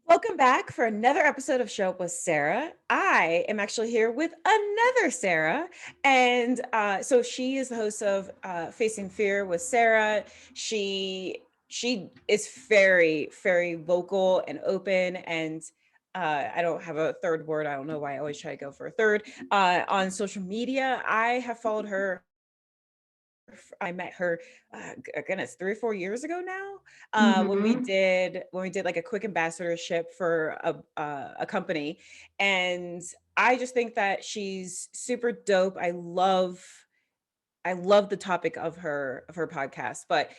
Welcome back for another episode of Show Up with Sarah. I am actually here with another Sarah. And so she is the host of Facing Fear with Sarah. She is very, very vocal and open. And I don't have a third word. I don't know why I always try to go for a third. On social media, I have followed her. I met her, goodness, 3 or 4 years ago now, when we Mhm. did like a quick ambassadorship for a company, and I just think that she's super dope. I love the topic of her podcast, but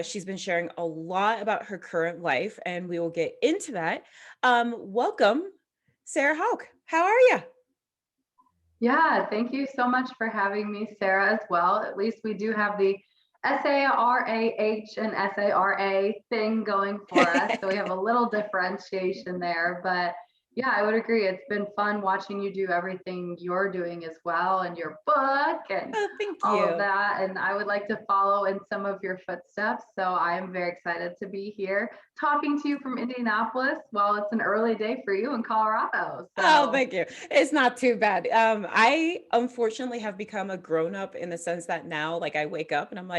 she's been sharing a lot about her current life, and we will get into that. Welcome, Sarah Hauk. How are you? Yeah, thank you so much for having me, Sarah, as well. At least we do have the SARAH and SARA thing going for us. So we have a little differentiation there. But yeah, I would agree. It's been fun watching you do everything you're doing as well, and your book and Oh, thank all of you. that. And I would like to follow in some of your footsteps. So I am very excited to be here talking to you from Indianapolis while it's an early day for you in Colorado. Oh, So thank you. It's not too bad. I unfortunately have become a grown up in the sense that now, like, I wake up and I'm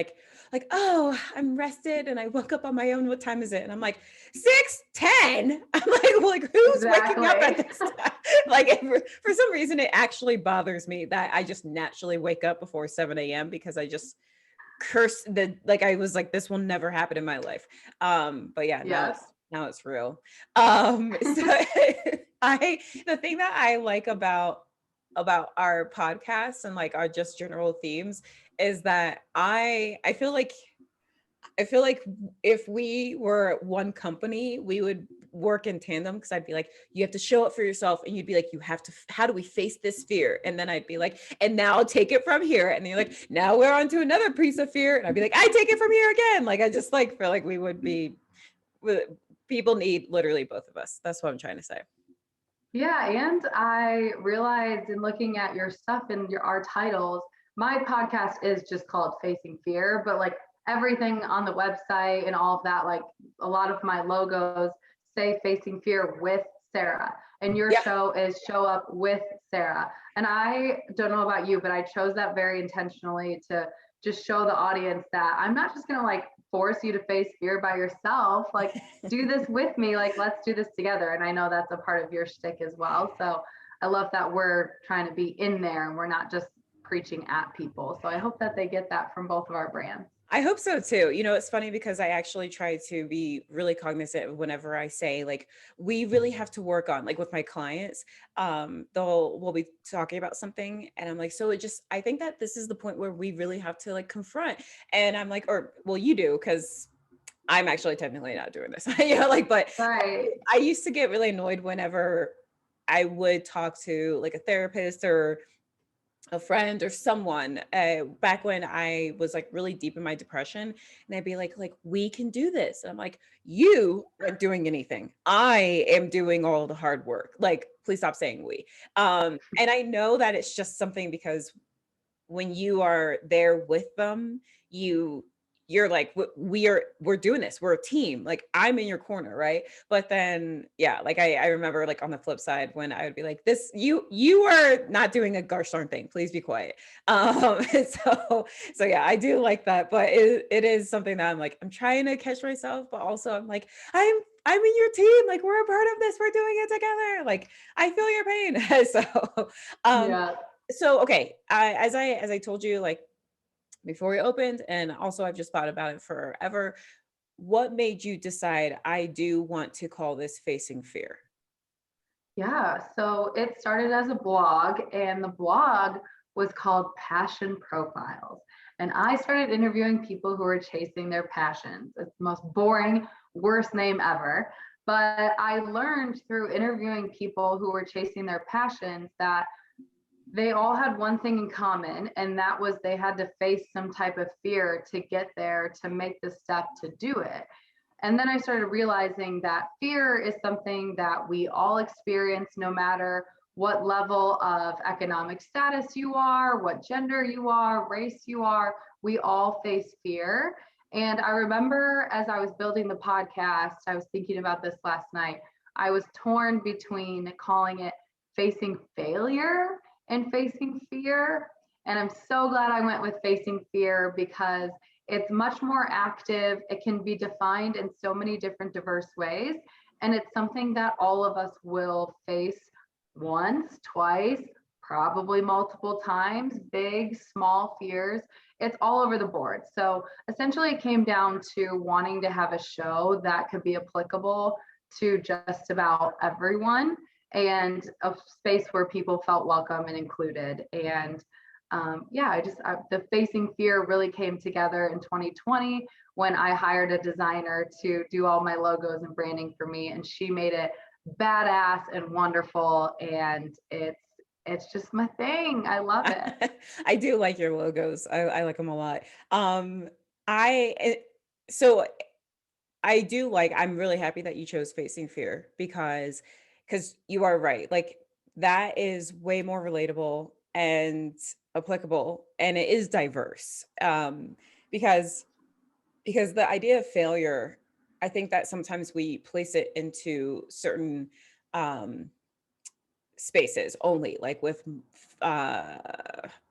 oh, I'm rested, and I woke up on my own. What time is it? And I'm like, 6:10. I'm like, who's waking up at exactly. this time? Like, for some reason, it actually bothers me that I just naturally wake up before 7 a.m. because I just curse the like I was like, this will never happen in my life. But yeah, Yes. now it's real. So I the thing that I like about our podcast and like our just general themes is that I feel like if we were one company, we would work in tandem because I'd be like, you have to show up for yourself. And you'd be like, you have to, how do we face this fear? And then I'd be like, and now I'll take it from here. And then you're like, now we're on to another piece of fear. And I'd be like, I take it from here again. Like, I just like feel like we would be, people need literally both of us. That's what I'm trying to say. Yeah, and I realized in looking at your stuff and our titles, my podcast is just called Facing Fear, but like everything on the website and all of that, like a lot of my logos say Facing Fear with Sarah, and your Yeah. show is Show Up with Sarah. And I don't know about you, but I chose that very intentionally to just show the audience that I'm not just going to like force you to face fear by yourself. Like, do this with me. Like, let's do this together. And I know that's a part of your shtick as well. So I love that we're trying to be in there and we're not just preaching at people. So I hope that they get that from both of our brands. I hope so too. It's funny because I actually try to be really cognizant whenever I say like we really have to work on like with my clients. We'll be talking about something and I'm like, so it just I think that this is the point where we really have to like confront. And I'm like, or well, you do because I'm actually technically not doing this. But Right. I used to get really annoyed whenever I would talk to like a therapist or a friend or someone back when I was like really deep in my depression, and they'd be like we can do this, and I'm like, you aren't doing anything. I am doing all the hard work. Like, please stop saying we. And I know that it's just something because when you are there with them, you're like, we're doing this, we're a team, like I'm in your corner, right? But then yeah, like I remember like on the flip side when I would be like, this you are not doing a gosh darn thing, please be quiet. And so yeah, I do like that, but it is something that I'm like, I'm trying to catch myself, but also I'm like, I'm in your team, like we're a part of this, we're doing it together, like I feel your pain. Um Yeah. so okay, as I told you like before we opened, and also I've just thought about it forever. What made you decide I do want to call this Facing Fear? Yeah. So it started as a blog, and the blog was called Passion Profiles. And I started interviewing people who were chasing their passions. It's the most boring, worst name ever. But I learned through interviewing people who were chasing their passions that they all had one thing in common, and that was they had to face some type of fear to get there, to make the step to do it. And then I started realizing that fear is something that we all experience no matter what level of economic status you are, what gender you are, race you are. We all face fear. And I remember as I was building the podcast, I was thinking about this last night. I was torn between calling it facing failure and facing fear. And I'm so glad I went with facing fear because it's much more active. It can be defined in so many different diverse ways. And it's something that all of us will face once, twice, probably multiple times, big, small fears. It's all over the board. So essentially, it came down to wanting to have a show that could be applicable to just about everyone and a space where people felt welcome and included. And yeah, the facing fear really came together in 2020 when I hired a designer to do all my logos and branding for me, and she made it badass and wonderful. And it's just my thing. I love it. I do like your logos. I like them a lot. I so I do like I'm really happy that you chose facing fear because you are right. Like that is way more relatable and applicable and it is diverse. Because because the idea of failure, I think that sometimes we place it into certain um spaces only, like with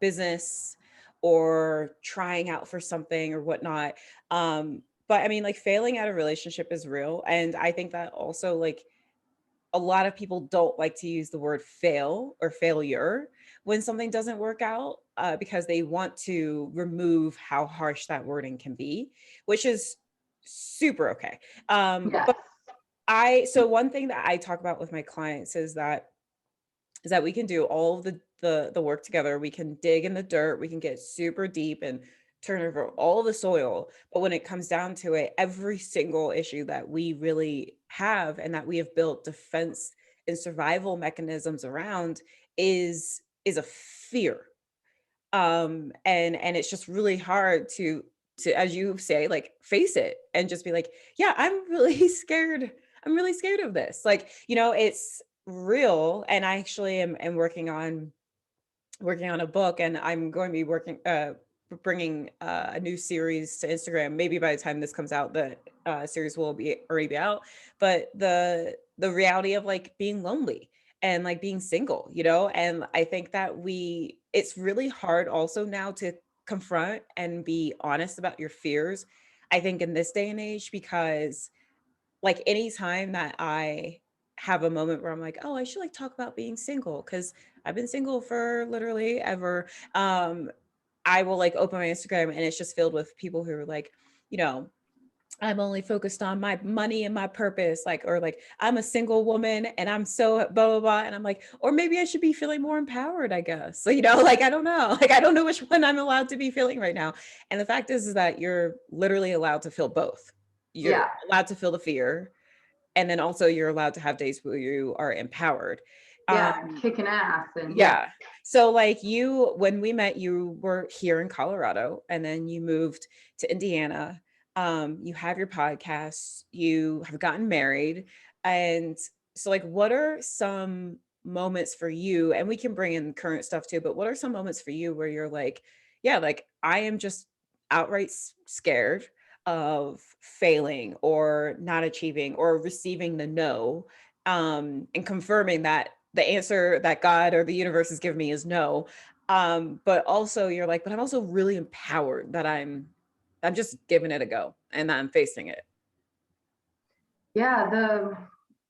business or trying out for something or whatnot. But I mean, like failing at a relationship is real. And I think that also, like, a lot of people don't like to use the word fail or failure when something doesn't work out because they want to remove how harsh that wording can be, which is super okay. Yes. But so one thing that I talk about with my clients is that we can do all of the work together. We can dig in the dirt, we can get super deep and turn over all the soil. But when it comes down to it, every single issue that we really have and that we have built defense and survival mechanisms around is a fear. And it's just really hard to, as you say, like face it and just be like, yeah, I'm really scared. I'm really scared of this. Like, it's real. And I actually am working on a book, and I'm going to be bringing a new series to Instagram. Maybe by the time this comes out, the series will be already be out. But the reality of like being lonely and like being single, and I think that it's really hard also now to confront and be honest about your fears. I think in this day and age, because like anytime that I have a moment where I'm like, oh, I should like talk about being single because I've been single for literally ever. I will like open my Instagram and it's just filled with people who are like, you know, I'm only focused on my money and my purpose, like, or like, I'm a single woman and I'm so blah, blah, blah. And I'm like, or maybe I should be feeling more empowered, I guess. So, like, I don't know. Like, I don't know which one I'm allowed to be feeling right now. And the fact is that you're literally allowed to feel both. You're Yeah. allowed to feel the fear, and then also you're allowed to have days where you are empowered. Yeah. Um, Kicking ass. And yeah. yeah. So like when we met, you were here in Colorado and then you moved to Indiana. You have your podcast, you have gotten married. And so like, what are some moments for you? And we can bring in current stuff too, but what are some moments for you where you're like, yeah, like I am just outright scared of failing or not achieving or receiving the no, and confirming that the answer that God or the universe has given me is no. But also you're like, but I'm also really empowered that I'm just giving it a go and I'm facing it. Yeah, the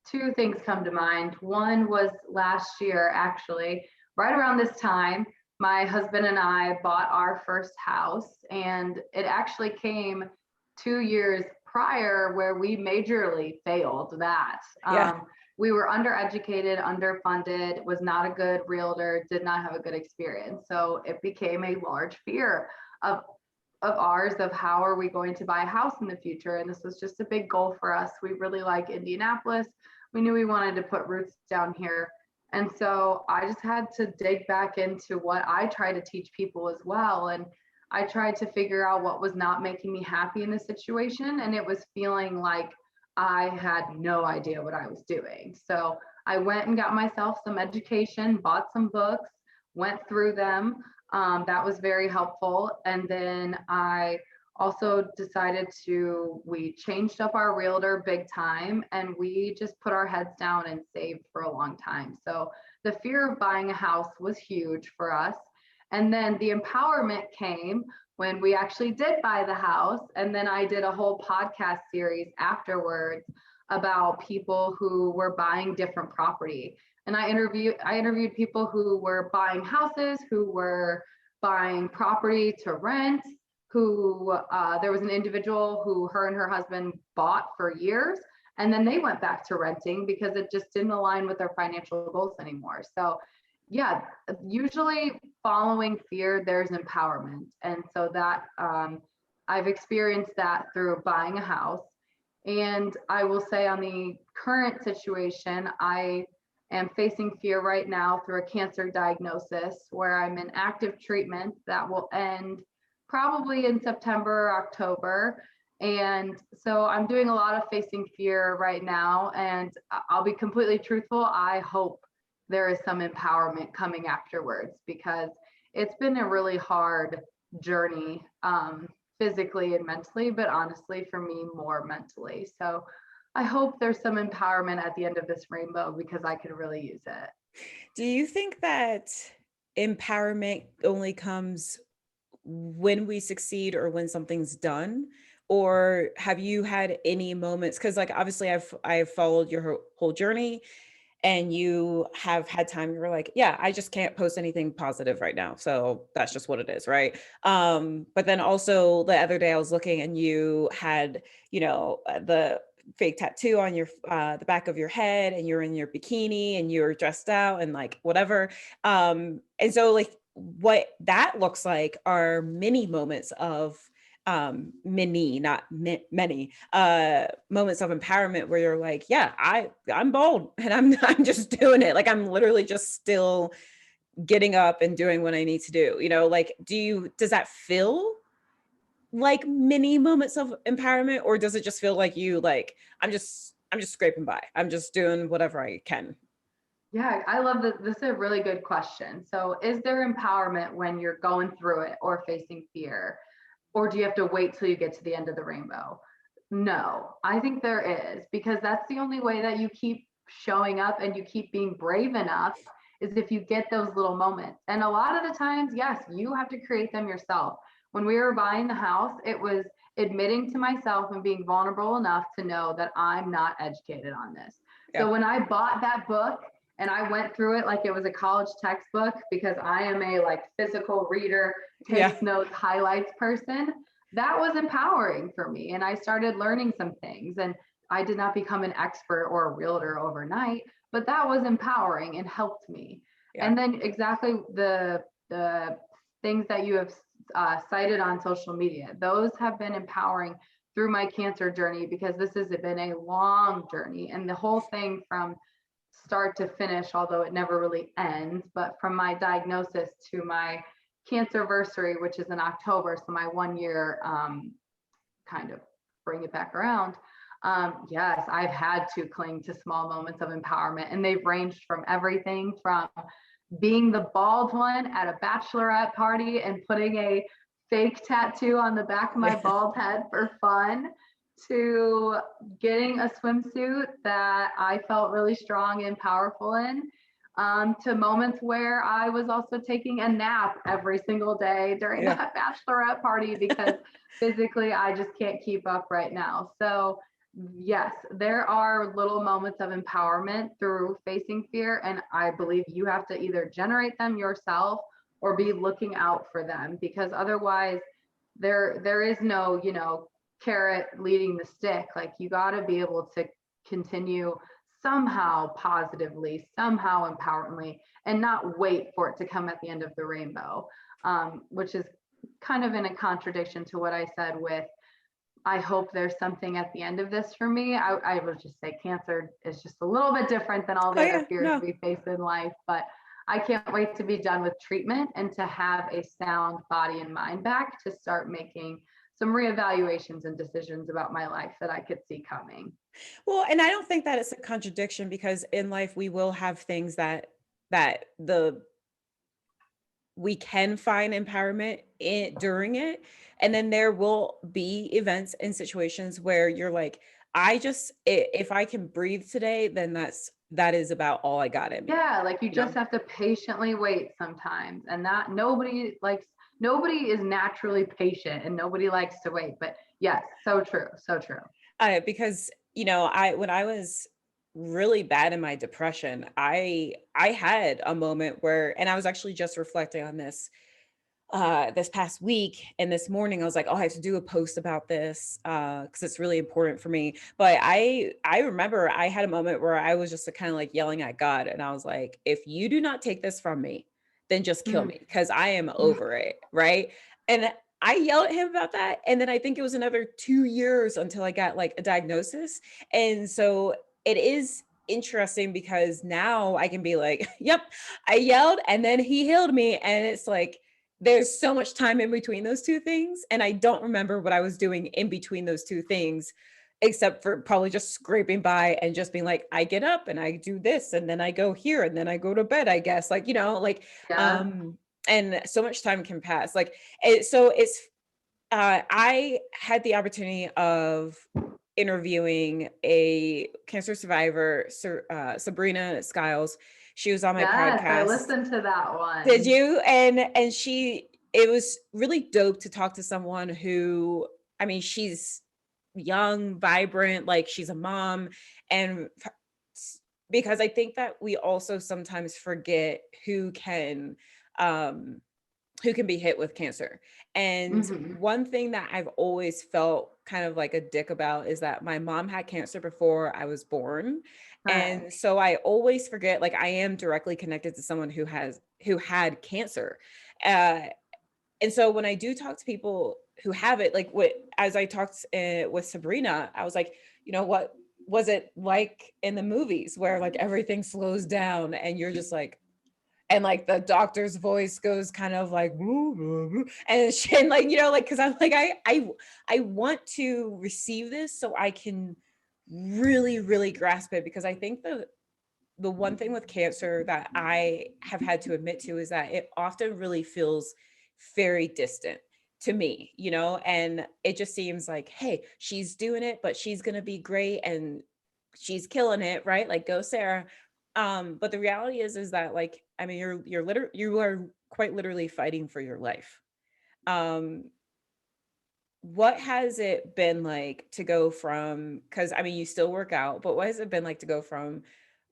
two things come to mind. One was last year, actually, right around this time, my husband and I bought our first house, and it actually came 2 years prior where we majorly failed that. Yeah. We were undereducated, underfunded, was not a good realtor, did not have a good experience. So it became a large fear of ours of how are we going to buy a house in the future. And this was just a big goal for us. We really like Indianapolis. We knew we wanted to put roots down here. And so I just had to dig back into what I try to teach people as well. And I tried to figure out what was not making me happy in the situation. And it was feeling like I had no idea what I was doing. So I went and got myself some education, bought some books, went through them. That was very helpful. And then I also decided we changed up our realtor big time, and we just put our heads down and saved for a long time. So the fear of buying a house was huge for us. And then the empowerment came when we actually did buy the house. And then I did a whole podcast series afterwards about people who were buying different property. And I interviewed people who were buying houses, who were buying property to rent, who there was an individual who her and her husband bought for years, and then they went back to renting because it just didn't align with their financial goals anymore. So yeah, usually following fear, there's empowerment. And so that I've experienced that through buying a house. And I will say, on the current situation, I am facing fear right now through a cancer diagnosis where I'm in active treatment that will end probably in September or October. And so I'm doing a lot of facing fear right now. And I'll be completely truthful, I hope there is some empowerment coming afterwards, because it's been a really hard journey, physically and mentally, but honestly for me more mentally. So I hope there's some empowerment at the end of this rainbow, because I could really use it. Do you think that empowerment only comes when we succeed or when something's done? Or have you had any moments? Because like obviously I've followed your whole journey, and you have had time you're like, yeah, I just can't post anything positive right now. So that's just what it is, right? But then also the other day I was looking and you had, the fake tattoo on your the back of your head, and you're in your bikini and you're dressed out and like whatever. And so like what that looks like are many moments of many, not many moments of empowerment where you're like, yeah, I'm bold and I'm just doing it. Like I'm literally just still getting up and doing what I need to do. Like does that feel like many moments of empowerment, or does it just feel like you like I'm just scraping by. I'm just doing whatever I can. Yeah, I love that. This is a really good question. So, is there empowerment when you're going through it or facing fear? Or do you have to wait till you get to the end of the rainbow? No, I think there is, because that's the only way that you keep showing up and you keep being brave enough, is if you get those little moments. And a lot of the times, yes, you have to create them yourself. When we were buying the house, it was admitting to myself and being vulnerable enough to know that I'm not educated on this. Yeah. So when I bought that book and I went through it like it was a college textbook, because I am a like physical reader, Yeah. takes notes, highlights person, that was empowering for me. And I started learning some things, and I did not become an expert or a realtor overnight, but that was empowering and helped me. Yeah. And then exactly the things that you have cited on social media, those have been empowering through my cancer journey, because this has been a long journey, and the whole thing from start to finish, although it never really ends, but from my diagnosis to my cancerversary, which is in October, so my 1 year, kind of bring it back around. Yes, I've had to cling to small moments of empowerment, and they've ranged from everything from being the bald one at a bachelorette party and putting a fake tattoo on the back of my Yeah. bald head for fun, to getting a swimsuit that I felt really strong and powerful in, to moments where I was also taking a nap every single day during Yeah. that bachelorette party, because physically I just can't keep up right now. So yes, there are little moments of empowerment through facing fear, and I believe you have to either generate them yourself or be looking out for them, because otherwise there is no, carrot leading the stick. Like, you got to be able to continue somehow positively, somehow empoweringly, and not wait for it to come at the end of the rainbow, which is kind of in a contradiction to what I said with, I hope there's something at the end of this for me. I would just say cancer is just a little bit different than all the Oh other yeah. fears No. we face in life, but I can't wait to be done with treatment and to have a sound body and mind back to start making some reevaluations and decisions about my life that I could see coming. Well, and I don't think that it's a contradiction, because in life we will have things that the we can find empowerment during it. And then there will be events and situations where you're like, if I can breathe today, then that is about all I got in me, Yeah, like you you know? just have to patiently wait sometimes. And that nobody is naturally patient and nobody likes to wait. But yes, so true. So true. Because I when I was really bad in my depression, I had a moment where, and I was actually just reflecting on this past week, and this morning I was like, oh, I have to do a post about this because it's really important for me. But I remember I had a moment where I was just kind of like yelling at God, and I was like, if you do not take this from me, then just kill Mm. me because I am over it, right? And I yelled at him about that, and then I think it was another 2 years until I got like a diagnosis. And so it is interesting because now I can be like, yep, I yelled and then he healed me. And it's like there's so much time in between those two things, and I don't remember what I was doing in between those two things, except for probably just scraping by and just being like, I get up and I do this and then I go here and then I go to bed, I guess, like, Yeah. um and so much time can pass, like it's I had the opportunity of interviewing a cancer survivor, Sabrina Skiles. She was on my Yes, I podcast. listened to that Did one. you? And it was really dope to talk to someone who, I mean, she's young, vibrant, like she's a mom. And because I think that we also sometimes forget um who can be hit with cancer. And Hmm. one thing that I've always felt kind of like a dick about is that my mom had cancer before I was born. Right. And so I always forget, like, I am directly connected to someone who had cancer. Uh and so when I do talk to people who have it, like what as I talked with Sabrina, I was like, what was it like in the movies where like everything slows down and you're just like, and like the doctor's voice goes kind of like "Woo, woo, woo," and and like like because I'm like I want to receive this so I can really really grasp it, because I think the one thing with cancer that I have had to admit to is that it often really feels very distant to me, and it just seems like, hey, she's doing it, but she's gonna be great and she's killing it, right? Like, go Sarah. But the reality is that, like, I mean, you are quite literally fighting for your life. Um, what has it been like to go from, because I mean, you still work out, but what has it been like to go from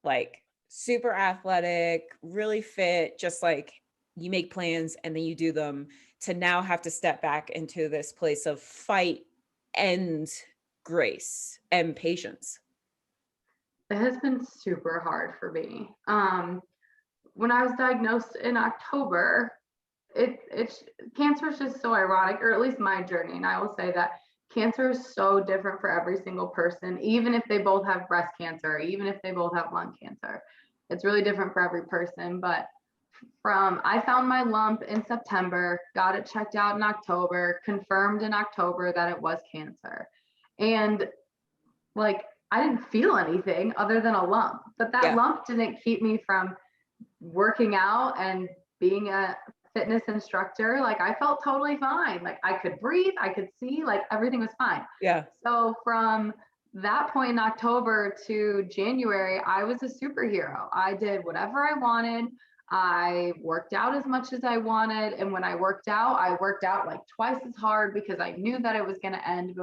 like super athletic, really fit, just like you make plans and then you do them, to now have to step back into this place of fight and grace and patience? It has been super hard for me. When I was diagnosed in October, it's cancer is just so ironic, or at least my journey. And I will say that cancer is so different for every single person, even if they both have breast cancer, even if they both have lung cancer. It's really different for every person. But I found my lump in September, got it checked out in October, confirmed in October that it was cancer. And like I didn't feel anything other than a lump, but that Yeah. lump didn't keep me from working out and being a fitness instructor. Like I felt totally fine. Like I could breathe, I could see, like everything was fine. Yeah. So from that point in October to January, I was a superhero. I did whatever I wanted. I worked out as much as I wanted. And when I worked out like twice as hard because I knew that it was going to end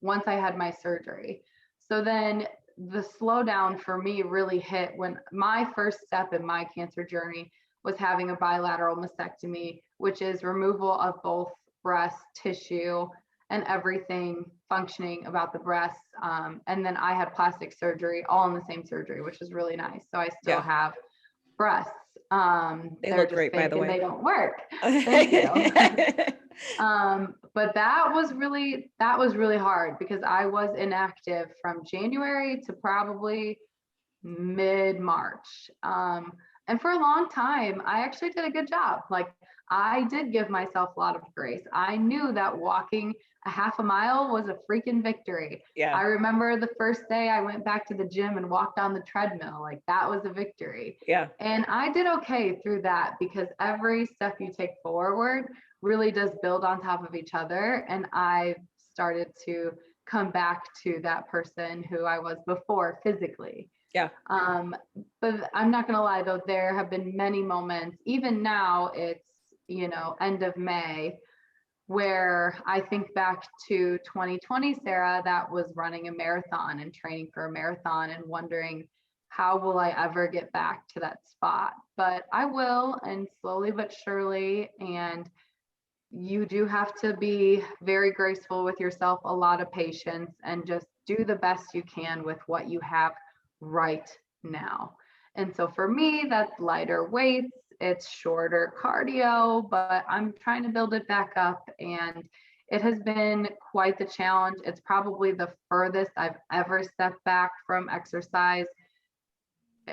once I had my surgery. So then the slowdown for me really hit when my first step in my cancer journey was having a bilateral mastectomy, which is removal of both breast tissue and everything functioning about the breasts. And then I had plastic surgery all in the same surgery, which is really nice. So I still Yeah. have breasts. They They're look just great, by fake the and way. they don't work. Thank you. But that was really hard because I was inactive from January to probably mid March. And for a long time, I actually did a good job. Like I did give myself a lot of grace. I knew that walking a half a mile was a freaking victory. Yeah. I remember the first day I went back to the gym and walked on the treadmill, like that was a victory. Yeah. And I did okay through that because every step you take forward really does build on top of each other. And I started to come back to that person who I was before physically. Yeah. But I'm not going to lie, though, there have been many moments, even now it's, end of May, where I think back to 2020 Sarah that was running a marathon and training for a marathon and wondering, how will I ever get back to that spot? But I will, and slowly but surely. And you do have to be very graceful with yourself, a lot of patience, and just do the best you can with what you have right now. And so for me, that's lighter weights, it's shorter cardio, but I'm trying to build it back up. And it has been quite the challenge. It's probably the furthest I've ever stepped back from exercise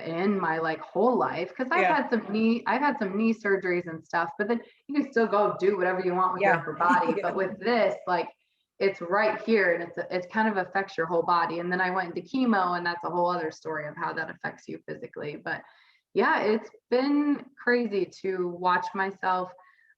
in my like whole life, because Yeah. I've had some knee surgeries and stuff, but then you can still go do whatever you want with your Yeah. upper body. Yeah. But with this, like, it's right here, and it's kind of affects your whole body. And then I went into chemo, and that's a whole other story of how that affects you physically. But yeah, it's been crazy to watch myself,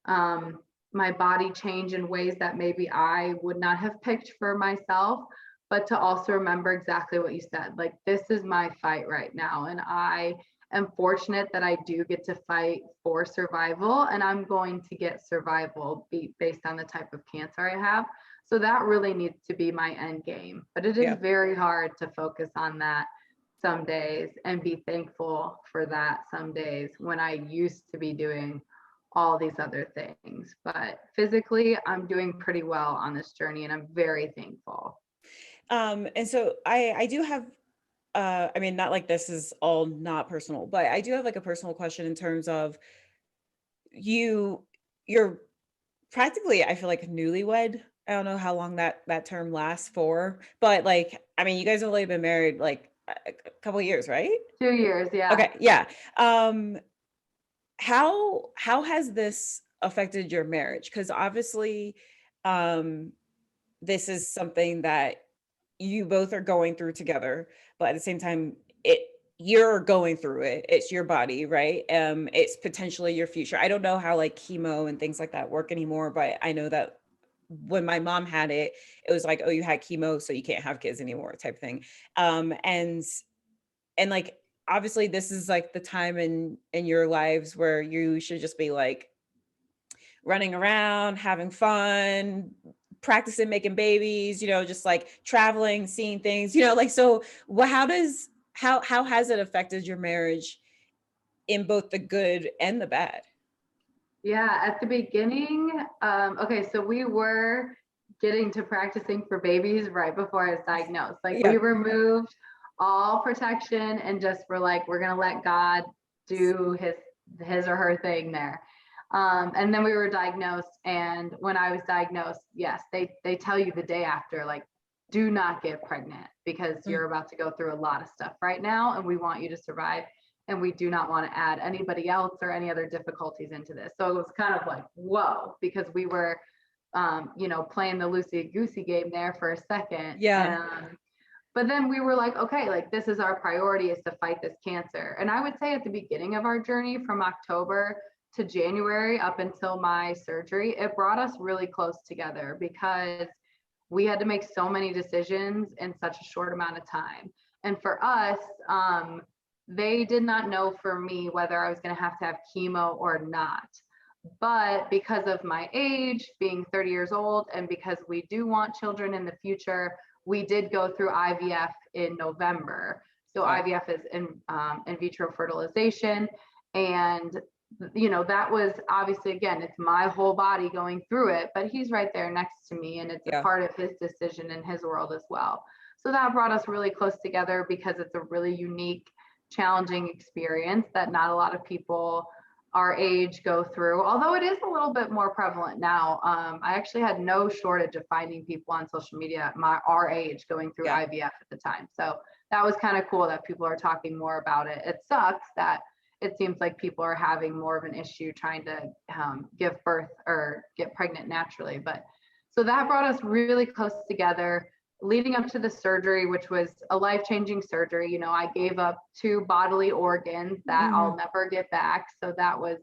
my body change in ways that maybe I would not have picked for myself, but to also remember exactly what you said. Like, this is my fight right now. And I am fortunate that I do get to fight for survival, and I'm going to get survival based on the type of cancer I have. So that really needs to be my end game. But it is Yeah. very hard to focus on that some days and be thankful for that some days when I used to be doing all these other things. But physically, I'm doing pretty well on this journey, and I'm very thankful. And so I do have I mean, not like this is all not personal, but I do have like a personal question in terms of you you're practically, I feel like, newlywed. I don't know how long that term lasts for, but like, I mean, you guys have only been married like a couple of years, right? 2 years, yeah. Okay, yeah. How has this affected your marriage? Because obviously, um, this is something that you both are going through together, but at the same time, you're going through it. It's your body, right? It's potentially your future. I don't know how like chemo and things like that work anymore, but I know that when my mom had it, it was like, oh, you had chemo, so you can't have kids anymore, type thing. And like obviously this is like the time in your lives where you should just be like running around, having fun, practicing making babies, just like traveling, seeing things, like, so how has it affected your marriage in both the good and the bad? Yeah, at the beginning, okay, so we were getting to practicing for babies right before I was diagnosed. Like, Yeah. we removed all protection and just were like, we're gonna let God do his or her thing there. And then we were diagnosed, and when I was diagnosed, yes, they tell you the day after, like, do not get pregnant because Mm. you're about to go through a lot of stuff right now, and we want you to survive, and we do not want to add anybody else or any other difficulties into this. So it was kind of like, whoa, because we were, playing the loosey goosey game there for a second. Yeah. But then we were like, okay, like, this is our priority, is to fight this cancer. And I would say at the beginning of our journey, from October to January up until my surgery, it brought us really close together because we had to make so many decisions in such a short amount of time. And for us, they did not know for me whether I was going to have chemo or not. But because of my age, being 30 years old, and because we do want children in the future, we did go through IVF in November. So Wow. IVF is in vitro fertilization. And, that was obviously, again, it's my whole body going through it, but he's right there next to me, and it's a Yeah. part of his decision in his world as well. So that brought us really close together because it's a really unique, challenging experience that not a lot of people our age go through, although it is a little bit more prevalent now. I actually had no shortage of finding people on social media our age going through Yeah. IVF at the time. So that was kind of cool that people are talking more about it. It sucks that it seems like people are having more of an issue trying to give birth or get pregnant naturally. But so that brought us really close together leading up to the surgery, which was a life-changing surgery. You know, I gave up 2 bodily organs that I'll never get back. So that was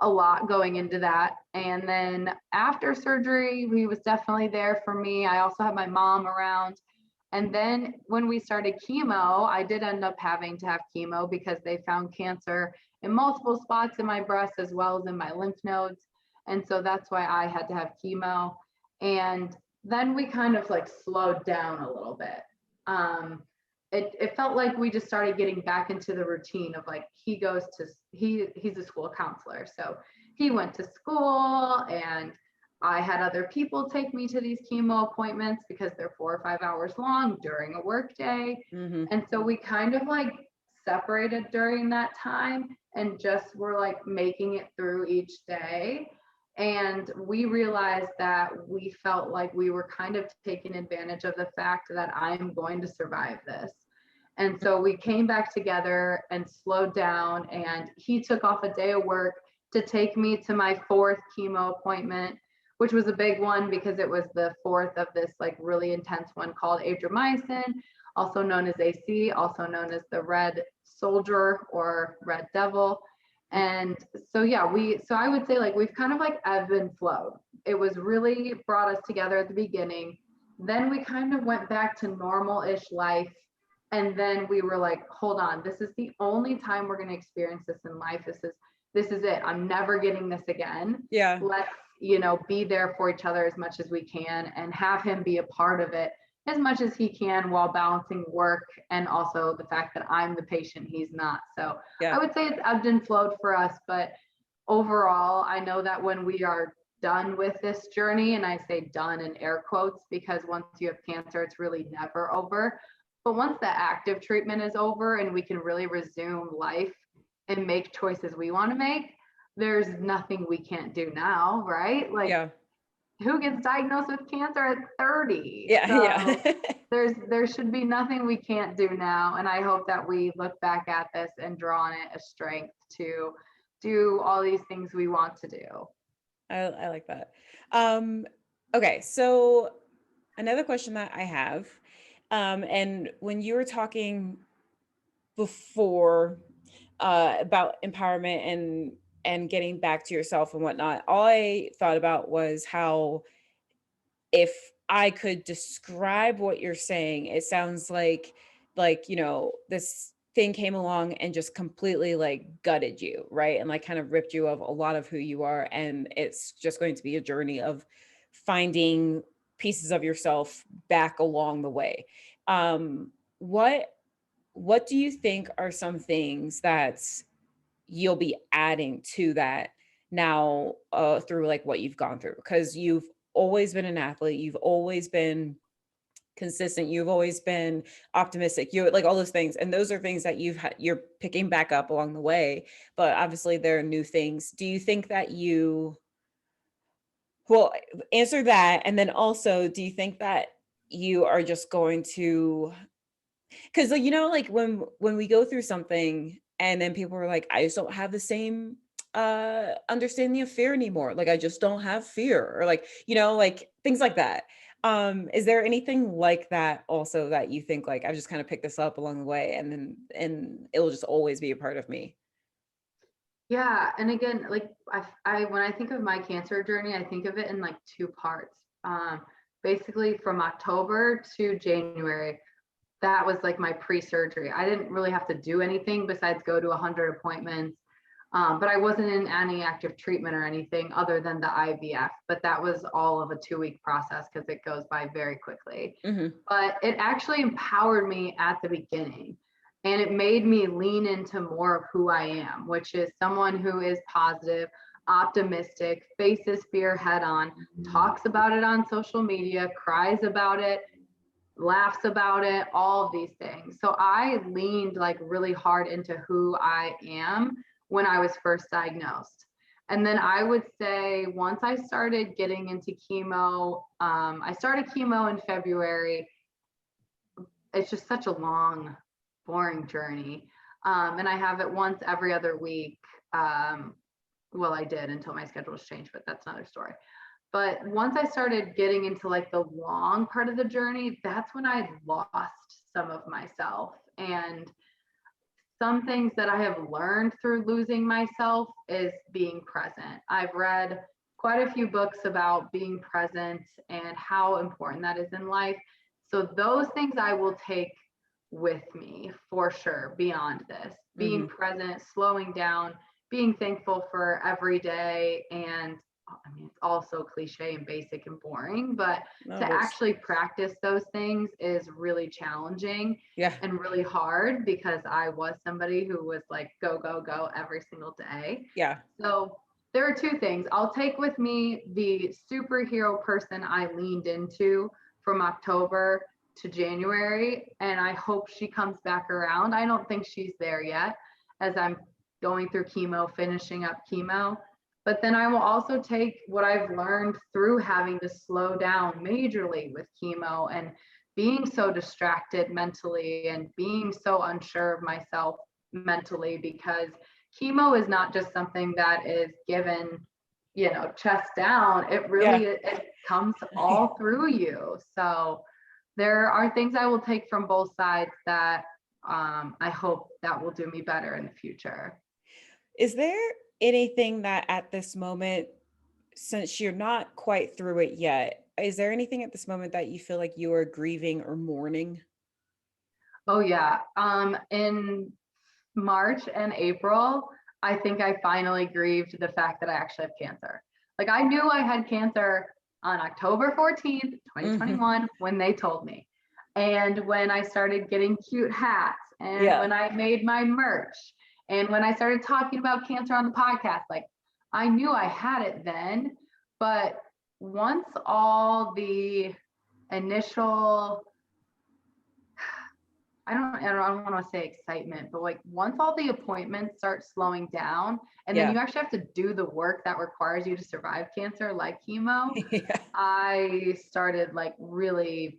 a lot going into that. And then after surgery, he was definitely there for me. I also had my mom around. And then when we started chemo, I did end up having to have chemo because they found cancer in multiple spots in my breast as well as in my lymph nodes. And so that's why I had to have chemo. And then we kind of like slowed down a little bit. It felt like we just started getting back into the routine of like he's a school counselor, so he went to school and I had other people take me to these chemo appointments because they're 4 or 5 hours long during a work day. Mm-hmm. And so we kind of like separated during that time and just were like making it through each day. And we realized that we felt like we were kind of taking advantage of the fact that I'm going to survive this. And so we came back together and slowed down, and he took off a day of work to take me to my 4th chemo appointment, which was a big one because it was the 4th of this like really intense one called adriamycin, also known as AC, also known as the red soldier or red devil. And so, yeah, so I would say like we've kind of like ebbed and flowed. It was really brought us together at the beginning. Then we kind of went back to normal-ish life. And then we were like, hold on, this is the only time we're going to experience this in life. This is it. I'm never getting this again. Yeah. Let's, be there for each other as much as we can and have him be a part of it as much as he can while balancing work and also the fact that I'm the patient, he's not. So Yeah. I would say it's ebbed and flowed for us, but overall, I know that when we are done with this journey, and I say done in air quotes because once you have cancer, it's really never over. But once the active treatment is over and we can really resume life and make choices we want to make, there's nothing we can't do now, right? Like, Yeah. who gets diagnosed with cancer at 30? Yeah. So Yeah. there should be nothing we can't do now. And I hope that we look back at this and draw on it as strength to do all these things we want to do. I like that. Okay, so another question that I have, and when you were talking before about empowerment and getting back to yourself and whatnot, all I thought about was how if I could describe what you're saying, it sounds like, this thing came along and just completely like gutted you, right? And like kind of ripped you of a lot of who you are. And it's just going to be a journey of finding pieces of yourself back along the way. What do you think are some things that you'll be adding to that now through like what you've gone through? Because you've always been an athlete, you've always been consistent, you've always been optimistic, you like all those things, and those are things that you're picking back up along the way, but obviously there are new things. Do you think that well, answer that, and then also do you think that you are just going to, because like like when we go through something and then people are like, I just don't have the same understanding of fear anymore, like I just don't have fear, or like like things like that. Is there anything like that also that you think like I've just kind of picked this up along the way and it'll just always be a part of me? Yeah, and again, like I when I think of my cancer journey, I think of it in like 2 parts. Basically from October to January, that was like my pre-surgery. I didn't really have to do anything besides go to 100 appointments. But I wasn't in any active treatment or anything other than the IVF, but that was all of a 2-week process because it goes by very quickly. Hmm. But it actually empowered me at the beginning, and it made me lean into more of who I am, which is someone who is positive, optimistic, faces fear head on, talks about it on social media, cries about it, laughs about it, all of these things. So I leaned like really hard into who I am when I was first diagnosed. And then I would say once I started getting into chemo, I started chemo in February. It's just such a long, boring journey. And I have it once every other week. Well, I did until my schedule was changed, but that's another story. But once I started getting into like the long part of the journey, that's when I lost some of myself. And some things that I have learned through losing myself is being present. I've read quite a few books about being present and how important that is in life. So those things I will take with me for sure beyond this. Being Mhm. present, slowing down, being thankful for every day. And I mean, it's all so cliche and basic and boring, but No, to but actually practice those things is really challenging yeah. and really hard because I was somebody who was like, go, go, go every single day. Yeah. So there are two things. I'll take with me the superhero person I leaned into from October to January, and I hope she comes back around. I don't think she's there yet as I'm going through chemo, finishing up chemo. But then I will also take what I've learned through having to slow down majorly with chemo and being so distracted mentally and being so unsure of myself mentally, because chemo is not just something that is given, chest down. It Yeah. really it comes all through you. So there are things I will take from both sides that I hope that will do me better in the future. Is there anything that at this moment, since you're not quite through it yet, is there anything at this moment that you feel like you are grieving or mourning? Oh yeah. In March and April, I think I finally grieved the fact that I actually have cancer. Like I knew I had cancer on October 14th, Mhm. 2021, when they told me. And when I started getting cute hats and Yeah. when I made my merch and when I started talking about cancer on the podcast, like I knew I had it then. But once all the initial I don't want to say excitement, but like once all the appointments start slowing down and then Yeah. you actually have to do the work that requires you to survive cancer, like chemo, Yeah. I started like really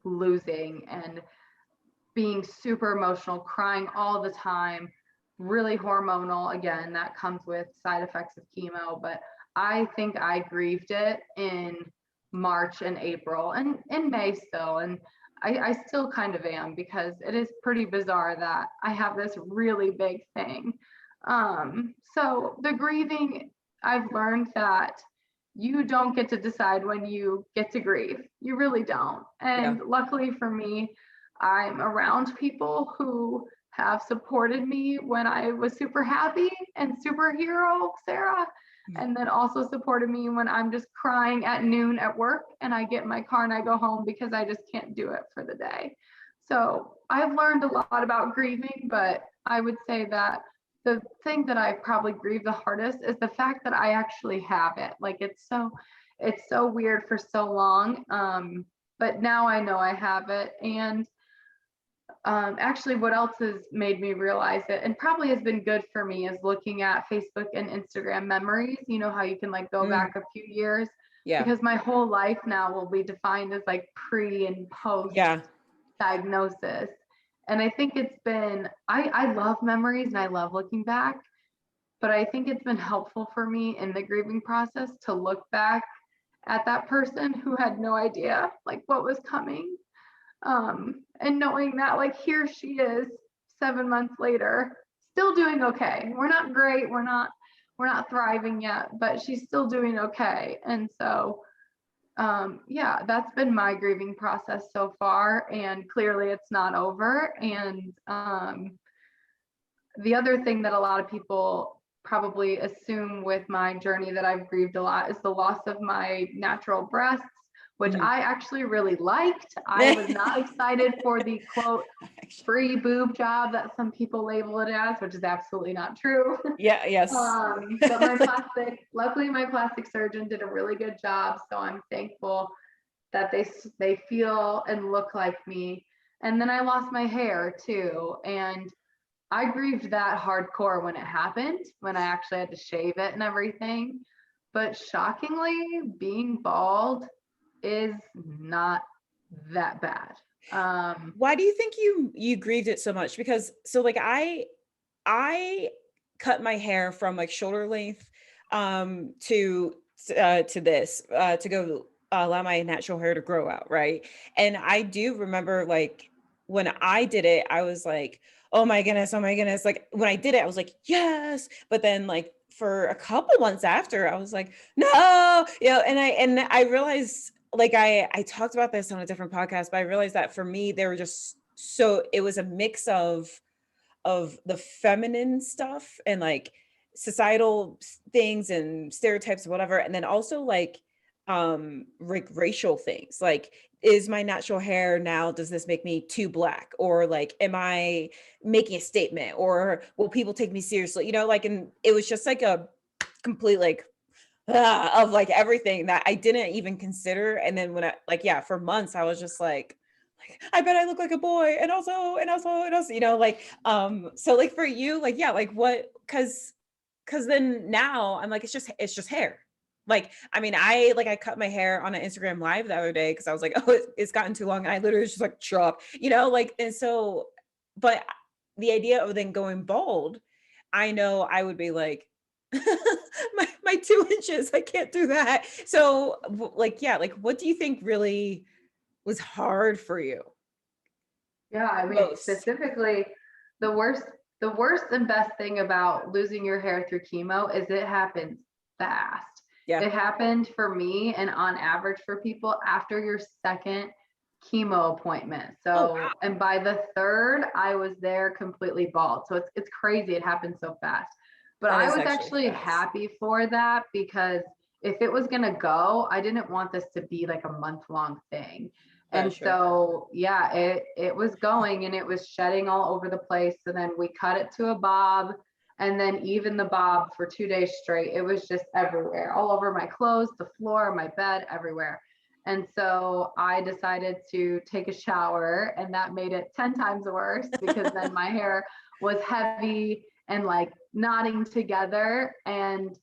losing and being super emotional, crying all the time, really hormonal. Again, that comes with side effects of chemo, but I think I grieved it in March and April and in May still. And I still kind of am because it is pretty bizarre that I have this really big thing. So the grieving, I've learned that you don't get to decide when you get to grieve. You really don't. Yeah. And luckily for me, I'm around people who have supported me when I was super happy and superhero Sarah, and then also supported me when I'm just crying at noon at work and I get in my car and I go home because I just can't do it for the day. So I've learned a lot about grieving, but I would say that the thing that I probably grieve the hardest is the fact that I actually have it. Like it's so weird for so long. But now I know I have it. And actually, what else has made me realize it and probably has been good for me is looking at Facebook and Instagram memories. You know how you can like go Mm. back a few years, Yeah. because my whole life now will be defined as like pre and post Yeah. diagnosis. And I think it's been, I love memories and I love looking back, but I think it's been helpful for me in the grieving process to look back at that person who had no idea like what was coming, and knowing that like here she is 7 months later still doing okay. We're not great, we're not thriving yet, but she's still doing okay. And so yeah, that's been my grieving process so far, and clearly it's not over. And the other thing that a lot of people probably assume with my journey that I've grieved a lot is the loss of my natural breasts, which Mhm. I actually really liked. I was not excited for the quote free boob job that some people label it as, which is absolutely not true. Yeah, yes. But luckily my plastic surgeon did a really good job. So I'm thankful that they feel and look like me. And then I lost my hair too. And I grieved that hardcore when it happened, when I actually had to shave it and everything. But shockingly, being bald is not that bad. Why do you think you grieved it so much? Because so like I cut my hair from like shoulder length to this to go allow my natural hair to grow out, right? And I do remember like when I did it, I was like, oh my goodness. Like when I did it, I was like, yes. But then like for a couple months after, I was like, no, and I realized like I talked about this on a different podcast, but I realized that for me, they were just so it was a mix of the feminine stuff and like societal things and stereotypes and whatever, and then also like racial things like, is my natural hair now, does this make me too black, or like am I making a statement, or will people take me seriously, like, and it was just like a complete like of like everything that I didn't even consider. And then when I like, yeah, for months I was just like I bet I look like a boy, and also, like so like for you, like yeah, like what, cause then now I'm like, it's just hair. Like, I mean, I cut my hair on an Instagram live the other day because I was like, oh, it's gotten too long. And I literally was just like chop, like, and so, but the idea of then going bald, I know I would be like, my 2 inches, I can't do that. So like, yeah, like what do you think really was hard for you Yeah, I mean, most? specifically, the worst the worst and best thing about losing your hair through chemo is it happens fast. Yeah. It happened for me and on average for people after your second chemo appointment. Oh, So, wow. and by the third, I was there completely bald. So it's crazy it happened so fast. But That I is was actually actually fast. happy for that because if it was going to go, I didn't want this to be like a month-long thing. That And is true. so, yeah, it was going and it was shedding all over the place. So then we cut it to a bob, and then even the bob for 2 days straight, it was just everywhere, all over my clothes, the floor, my bed, everywhere. And so I decided to take a shower, and that made it 10 times worse because then my hair was heavy and like knotting together. And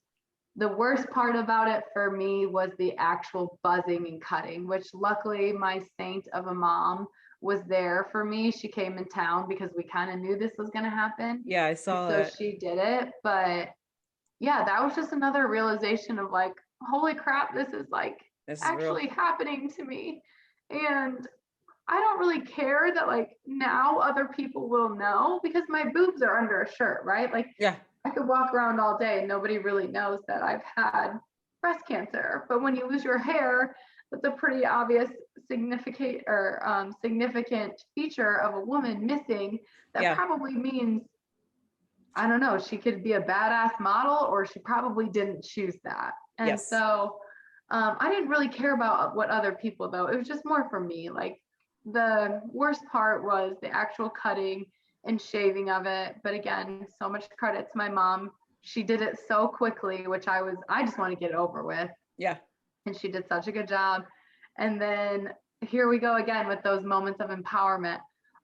the worst part about it for me was the actual buzzing and cutting, which luckily my saint of a mom was there for me. She came in town because we kind of knew this was going to happen. Yeah, I And saw so it. she did it. But yeah, that was just another realization of like, holy crap, this is like This is real. actually happening to me. And I don't really care that like now other people will know because my boobs are under a shirt, right? Like Yeah. I could walk around all day and nobody really knows that I've had breast cancer. But when you lose your hair, that's a pretty obvious significant feature of a woman missing. That Yeah. probably means, I don't know, she could be a badass model or she probably didn't choose that. And Yes. so I didn't really care about what other people though. It was just more for me. Like the worst part was the actual cutting and shaving of it. But again, so much credit to my mom. She did it so quickly, which I just want to get it over with. Yeah. And she did such a good job. And then here we go again with those moments of empowerment.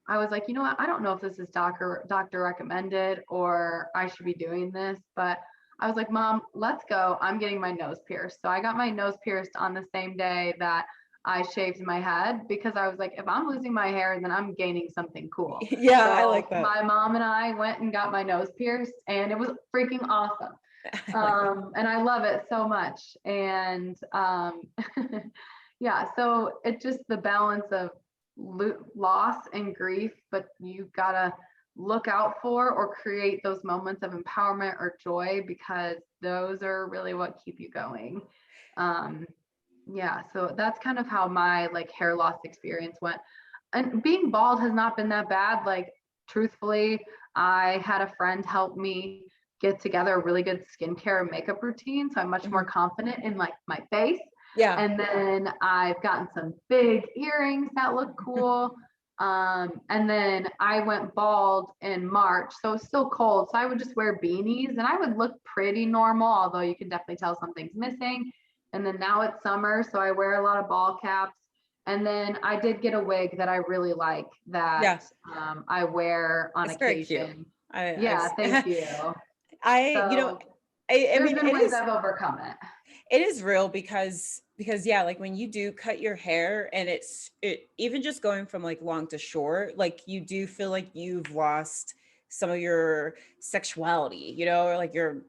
I was like, you know what? I don't know if this is doctor recommended or I should be doing this, but I was like, Mom, let's go. I'm getting my nose pierced. So I got my nose pierced on the same day that I shaved my head because I was like, if I'm losing my hair, then I'm gaining something cool. Yeah, I like So that. my mom and I went and got my nose pierced, and it was freaking awesome. I like that. And I love it so much. And yeah, so it just the balance of loss and grief, but you gotta look out for or create those moments of empowerment or joy because those are really what keep you going. Um, yeah, so that's kind of how my like hair loss experience went. And being bald has not been that bad. Like, truthfully, I had a friend help me get together a really good skincare and makeup routine. So I'm much more Mhm. confident in like my face. Yeah. And then I've gotten some big earrings that look cool. And then I went bald in March. So it's still cold. So I would just wear beanies and I would look pretty normal, although you can definitely tell something's missing. And then now it's summer. So I wear a lot of ball caps. And then I did get a wig that I really like that Yeah. I wear on It's very cute. occasion. I've Yeah, thank you. I So I there's mean been ways I've overcome it. it is real because yeah, like when you do cut your hair and it even just going from like long to short, like you do feel like you've lost some of your sexuality, you know, or like your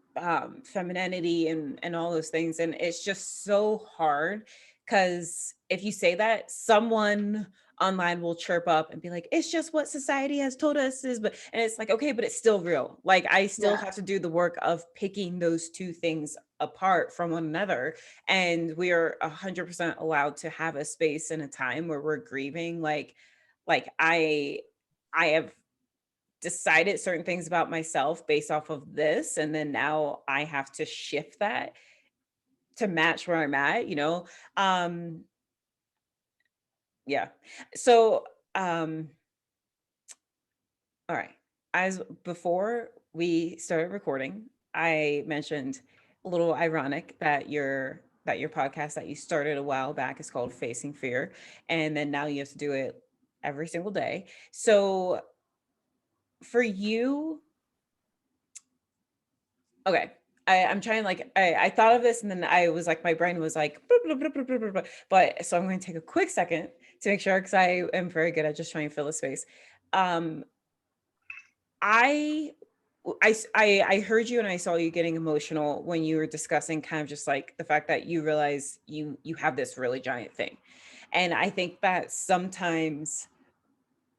femininity and all those things. And it's just so hard because if you say that, someone online will chirp up and be like, it's just what society has told us is, but, and it's like, okay, but it's still real. Like I still Yeah. have to do the work of picking those two things apart from one another. And we are 100% allowed to have a space and a time where we're grieving. Like I have decided certain things about myself based off of this, and then now I have to shift that to match where I'm at, you know? Um, yeah. So, all right. As before we started recording, I mentioned a little ironic that your podcast that you started a while back is called Facing Fear, and then now you have to do it every single day. So for you, okay. I'm trying like I thought of this and then I was like my brain was like but so I'm going to take a quick second to make sure because I am very good at just trying to fill the space. Um I I heard you and I saw you getting emotional when you were discussing kind of just like the fact that you realize you have this really giant thing. And I think that sometimes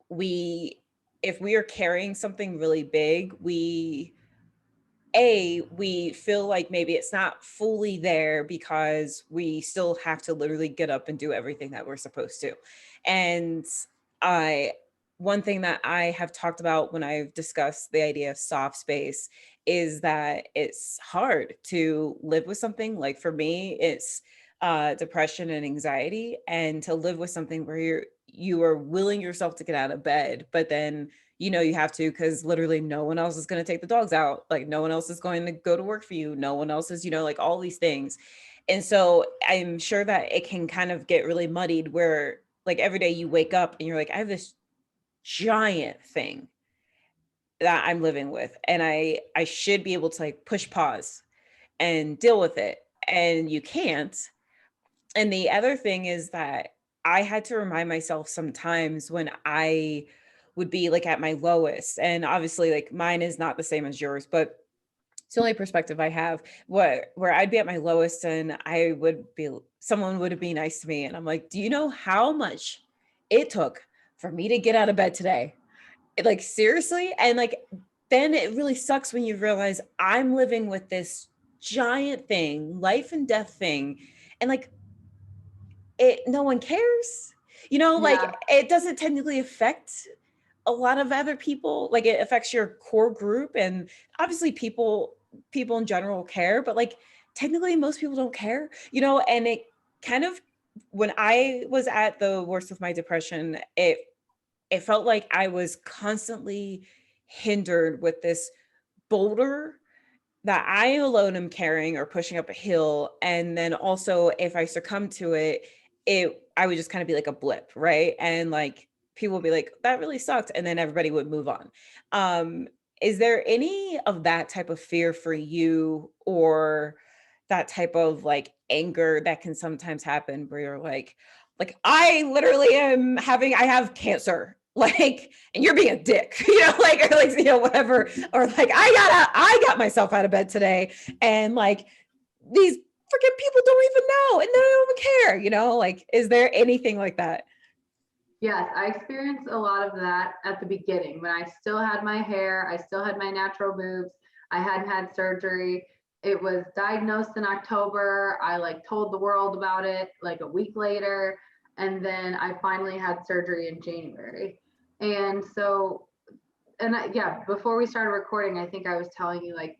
we if we are carrying something really big, we feel like maybe it's not fully there because we still have to literally get up and do everything that we're supposed to. And I one thing that I have talked about when I've discussed the idea of soft space is that it's hard to live with something. Like for me, it's depression and anxiety, and to live with something where you are willing yourself to get out of bed, but then you know you have to because literally no one else is going to take the dogs out, like no one else is going to go to work for you, no one else is, you know, like all these things. And so I'm sure that it can kind of get really muddied where like every day you wake up and you're like, I have this giant thing that I'm living with and I should be able to like push pause and deal with it, and you can't. And the other thing is that I had to remind myself sometimes when I would be like at my lowest, and obviously like mine is not the same as yours, but it's the only perspective I have where I'd be at my lowest and I would be someone would be nice to me. And I'm like, do you know how much it took for me to get out of bed today? Like seriously? And like then it really sucks when you realize I'm living with this giant thing, life and death thing. And like it no one cares. You know, like Yeah. it doesn't technically affect a lot of other people. Like it affects your core group and obviously people in general care, but like technically most people don't care, you know, and it kind of when I was at the worst of my depression, it felt like I was constantly hindered with this boulder that I alone am carrying or pushing up a hill. And then also if I succumb to it, I would just kind of be like a blip, right? And like people would be like, that really sucked. And then everybody would move on. Um, is there any of that type of fear for you or that type of like anger that can sometimes happen where you're like I literally I have cancer, like, and you're being a dick, you know, like, or like, you know, whatever, or like, I got myself out of bed today, and like, these freaking people don't even know, and they don't even care, you know, like, is there anything like that? Yes, I experienced a lot of that at the beginning when I still had my hair, I still had my natural boobs, I hadn't had surgery. It was diagnosed in October. I like told the world about it like a week later. And then I finally had surgery in January. And so, yeah, before we started recording, I think I was telling you like,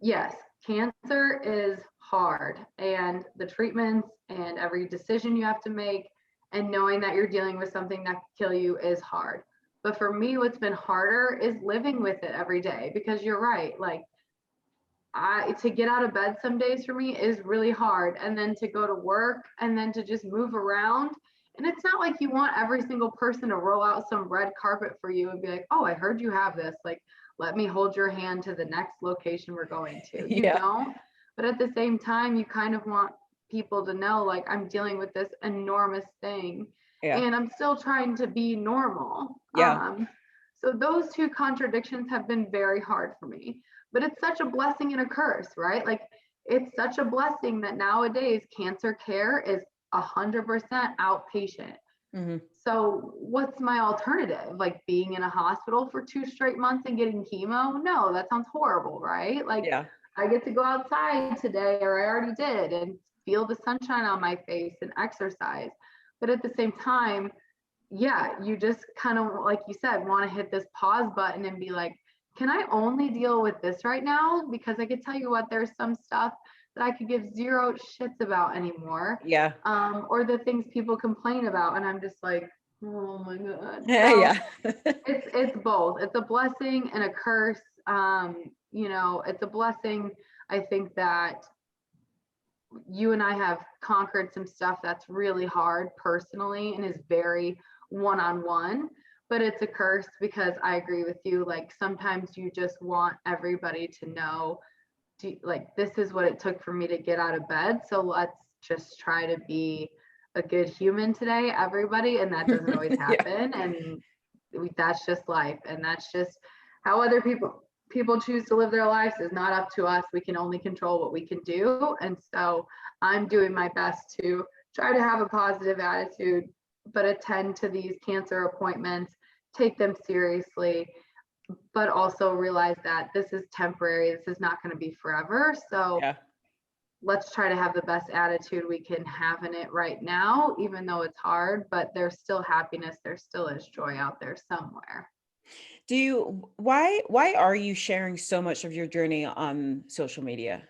yes, cancer is hard, and the treatments and every decision you have to make and knowing that you're dealing with something that could kill you is hard. But for me, what's been harder is living with it every day, because you're right. Like, I to get out of bed some days for me is really hard, and then to go to work and then to just move around. And it's not like you want every single person to roll out some red carpet for you and be like, oh, I heard you have this, like, let me hold your hand to the next location we're going to. You Yeah, don't. But at the same time, you kind of want people to know, like, I'm dealing with this enormous thing yeah, and I'm still trying to be normal. yeah, So those two contradictions have been very hard for me, but it's such a blessing and a curse, right? Like it's such a blessing that nowadays cancer care is 100% outpatient. Hmm. So what's my alternative? Like being in a hospital for 2 straight months and getting chemo? No, that sounds horrible, right? Like Yeah. I get to go outside today, or I already did, and feel the sunshine on my face and exercise. But at the same time, yeah, you just kind of, like you said, want to hit this pause button and be like, can I only deal with this right now? Because I could tell you what, there's some stuff that I could give zero shits about anymore. Yeah. Or the things people complain about. And I'm just like, oh my God. So Yeah. it's both. It's a blessing and a curse. It's a blessing. I think that you and I have conquered some stuff that's really hard personally and is very one-on-one, but it's a curse because I agree with you. Like sometimes you just want everybody to know, like, this is what it took for me to get out of bed. So let's just try to be a good human today, everybody. And that doesn't always Yeah. happen. And that's just life. And that's just how other people choose to live their lives is not up to us. We can only control what we can do. And so I'm doing my best to try to have a positive attitude, but attend to these cancer appointments, take them seriously, but also realize that this is temporary. This is not going to be forever. So Yeah. let's try to have the best attitude we can have in it right now, even though it's hard, but there's still happiness. There still is joy out there somewhere. Why are you sharing so much of your journey on social media?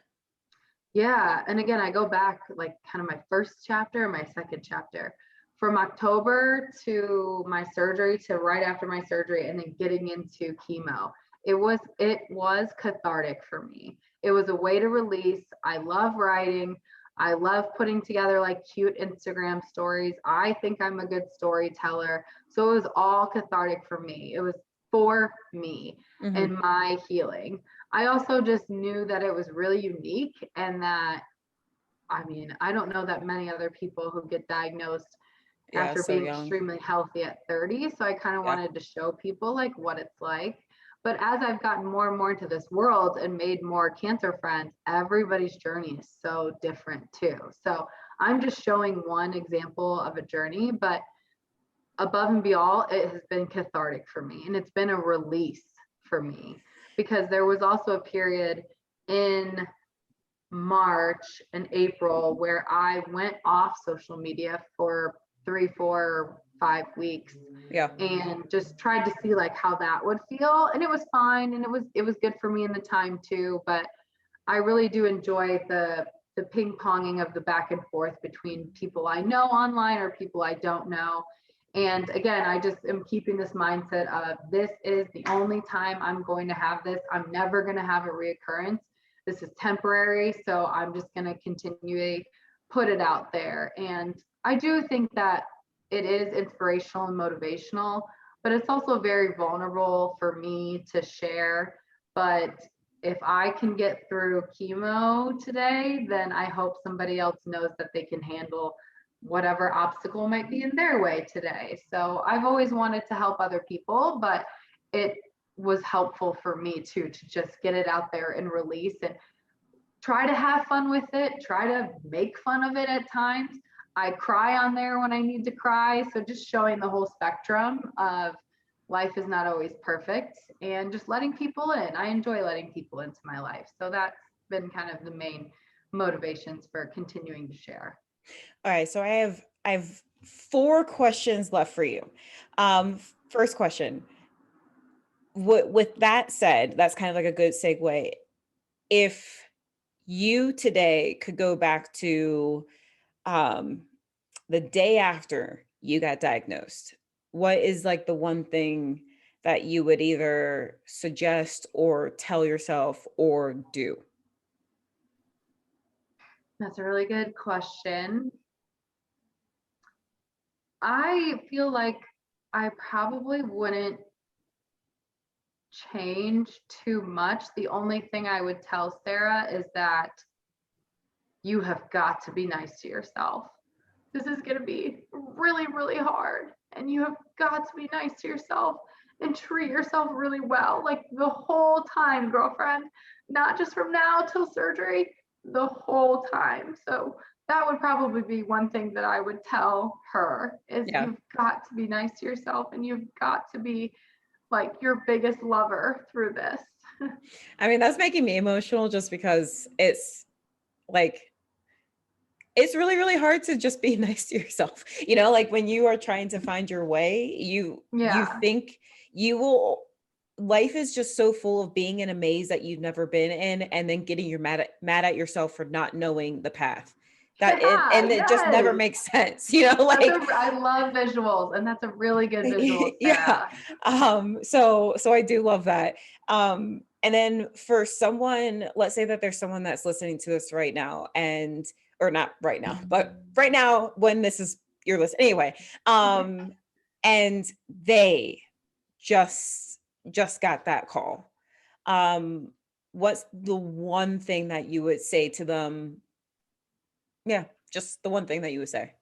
Yeah. And again, I go back like kind of my first chapter, my second chapter, from October to my surgery to right after my surgery and then getting into chemo. It was cathartic for me. It was a way to release. I love writing. I love putting together like cute Instagram stories. I think I'm a good storyteller. So it was all cathartic for me. It was for me Hmm. and my healing. I also just knew that it was really unique and that, I mean, I don't know that many other people who get diagnosed Yeah, after so being young. extremely healthy at 30. So I kind of Yeah. wanted to show people like what it's like. But as I've gotten more and more into this world and made more cancer friends, everybody's journey is so different too. So I'm just showing one example of a journey, but above and beyond, it has been cathartic for me and it's been a release for me because there was also a period in March and April where I went off social media for 3, 4, 5 weeks Yeah. and just tried to see like how that would feel. And it was fine and it was good for me in the time too. But I really do enjoy the ping ponging of the back and forth between people I know online or people I don't know. And again, I just am keeping this mindset of this is the only time I'm going to have this. I'm never going to have a reoccurrence. This is temporary. So I'm just going to continue to put it out there. And I do think that it is inspirational and motivational, but it's also very vulnerable for me to share. But if I can get through chemo today, then I hope somebody else knows that they can handle whatever obstacle might be in their way today. So I've always wanted to help other people, but it was helpful for me too to just get it out there and release and try to have fun with it, try to make fun of it at times. I cry on there when I need to cry. So just showing the whole spectrum of life is not always perfect and just letting people in. I enjoy letting people into my life. So that's been kind of the main motivations for continuing to share. All right, so I have 4 questions left for you. First question. With that said, that's kind of like a good segue. If you today could go back to um the day after you got diagnosed, what is like the one thing that you would either suggest or tell yourself or do? That's a really good question. I feel like I probably wouldn't change too much. The only thing I would tell Sarah is that you have got to be nice to yourself. This is going to be really, really hard. And you have got to be nice to yourself and treat yourself really well, like the whole time, girlfriend, not just from now till surgery, the whole time. So that would probably be one thing that I would tell her is Yeah. you've got to be nice to yourself and you've got to be like your biggest lover through this. I mean, that's making me emotional just because it's like it's really, really hard to just be nice to yourself. You know, like when you are trying to find your way, you Yeah. think you will life is just so full of being in a maze that you've never been in and then getting your mad at yourself for not knowing the path. That Yeah, and it just never yes. makes sense, you know, That's like a I love visuals and that's a really good visual, yeah. Sarah. So I do love that. And then for someone, let's say that there's someone that's listening to this right now and or not right now, but right now when this is you're listening anyway. Um, and they just got that call. Um, what's the one thing that you would say to them? Yeah, just the one thing that you would say.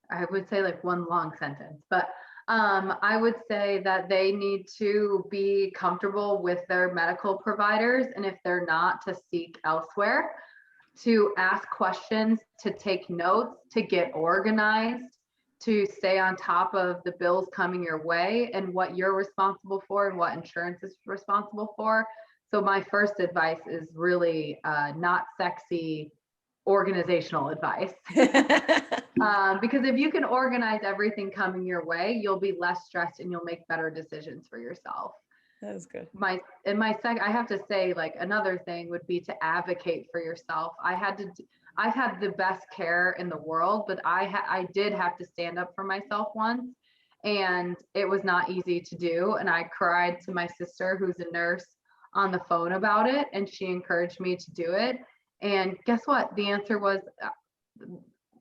I would say like one long sentence, but I would say that they need to be comfortable with their medical providers, and if they're not, to seek elsewhere, to ask questions, to take notes, to get organized, to stay on top of the bills coming your way and what you're responsible for and what insurance is responsible for. So my first advice is really not sexy organizational advice. Because if you can organize everything coming your way, you'll be less stressed and you'll make better decisions for yourself. That was good. I have to say, like, another thing would be to advocate for yourself. I've had the best care in the world, but I did have to stand up for myself once, and it was not easy to do. And I cried to my sister, who's a nurse, on the phone about it, and she encouraged me to do it. And guess what? The answer was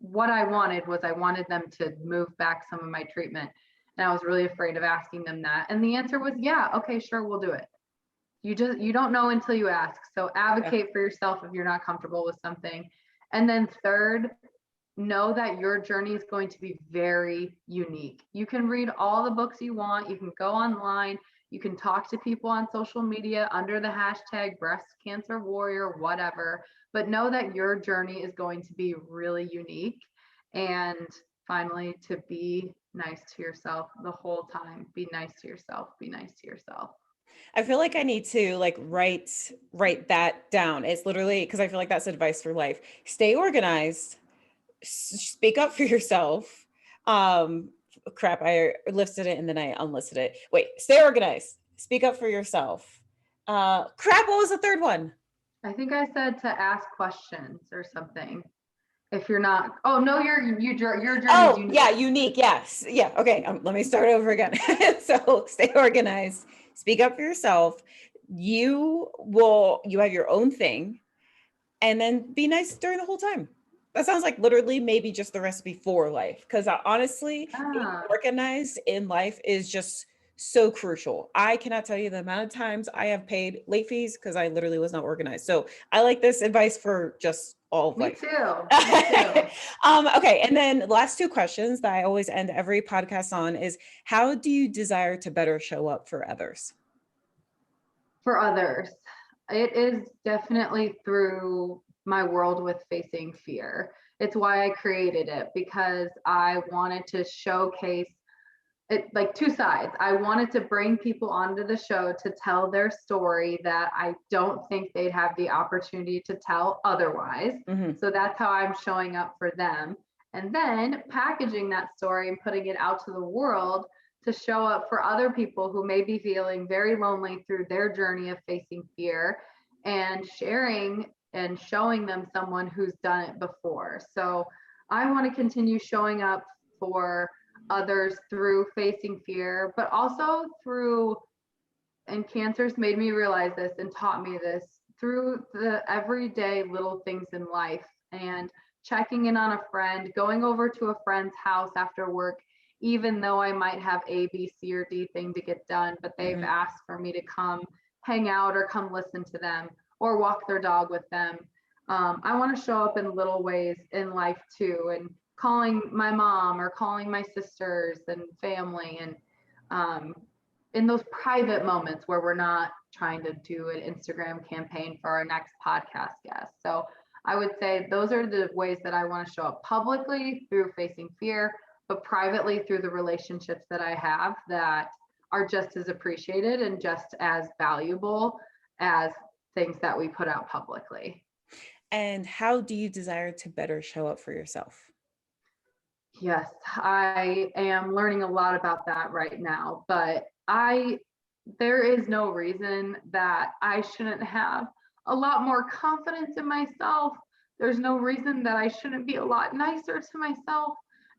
what I wanted them to move back some of my treatment. And I was really afraid of asking them that. And the answer was, yeah, okay, sure, we'll do it. You don't know until you ask. So Yeah. advocate for yourself if you're not comfortable with something. And then third, know that your journey is going to be very unique. You can read all the books you want, you can go online, you can talk to people on social media under the hashtag breast cancer warrior, whatever, but know that your journey is going to be really unique. And finally, to be nice to yourself the whole time. Be nice to yourself. Be nice to yourself. I feel like I need to like write that down. It's literally because I feel like that's advice for life. Stay organized, speak up for yourself. Um crap, I listed it and then I unlisted it. Wait, stay organized, speak up for yourself. Crap, what was the third one? I think I said to ask questions or something. If you're not, oh no, your journey is Oh, yeah, unique. unique. Yes. Yeah. Okay. Let me start over again. So stay organized, speak up for yourself. You have your own thing and then be nice during the whole time. That sounds like literally maybe just the recipe for life. Because honestly, being Yeah. organized in life is just so crucial. I cannot tell you the amount of times I have paid late fees because I literally was not organized. So I like this advice for just all of Me life. too. Me too. Okay, and then last two questions that I always end every podcast on is how do you desire to better show up for others? For others, it is definitely through my world with facing fear. It's why I created it, because I wanted to showcase it, like, two sides. I wanted to bring people onto the show to tell their story that I don't think they'd have the opportunity to tell otherwise. Mhm. So that's how I'm showing up for them. And then packaging that story and putting it out to the world to show up for other people who may be feeling very lonely through their journey of facing fear, and sharing and showing them someone who's done it before. So I want to continue showing up for others through facing fear, but also through, and cancer's made me realize this and taught me this, through the everyday little things in life, and checking in on a friend, going over to a friend's house after work, even though I might have A, B, C, or D thing to get done, but they've Mhm. asked for me to come hang out or come listen to them or walk their dog with them. I want to show up in little ways in life too, and calling my mom or calling my sisters and family, and um, in those private moments where we're not trying to do an Instagram campaign for our next podcast guest. So I would say those are the ways that I want to show up publicly through facing fear, but privately through the relationships that I have that are just as appreciated and just as valuable as things that we put out publicly. And how do you desire to better show up for yourself? Yes, I am learning a lot about that right now, but there is no reason that I shouldn't have a lot more confidence in myself. There's no reason that I shouldn't be a lot nicer to myself.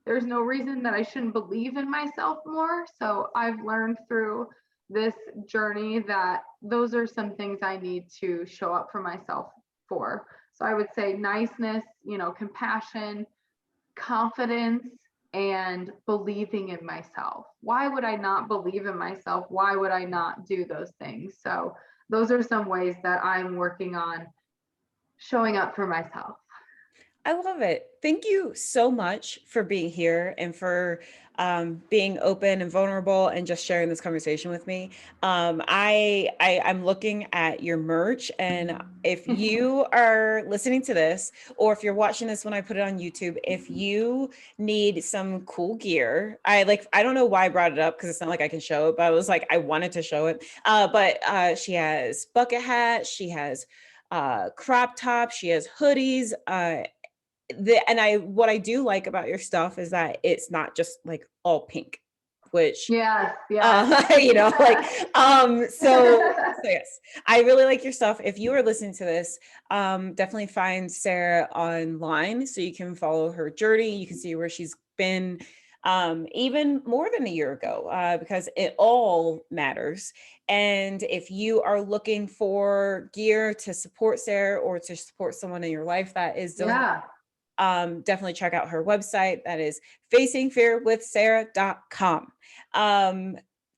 There's no reason that I shouldn't believe in myself more. So I've learned through this journey that those are some things I need to show up for myself for. So I would say niceness, compassion, confidence, and believing in myself. Why would I not believe in myself? Why would I not do those things? So those are some ways that I'm working on showing up for myself. I love it. Thank you so much for being here and for being open and vulnerable and just sharing this conversation with me. I'm looking at your merch, and if you are listening to this, or if you're watching this when I put it on YouTube, if you need some cool gear, I don't know why I brought it up because it's not like I can show it, but I was like, I wanted to show it. But she has bucket hats, she has crop tops, she has hoodies, what I do like about your stuff is that it's not just like all pink, which Yes, yes. like so yes, I really like your stuff. If you are listening to this, definitely find Sarah online so you can follow her journey. You can see where she's been even more than a year ago, because it all matters. And if you are looking for gear to support Sarah or to support someone in your life that is dealing, Yeah. definitely check out her website. That is facingfearwithsarah.com.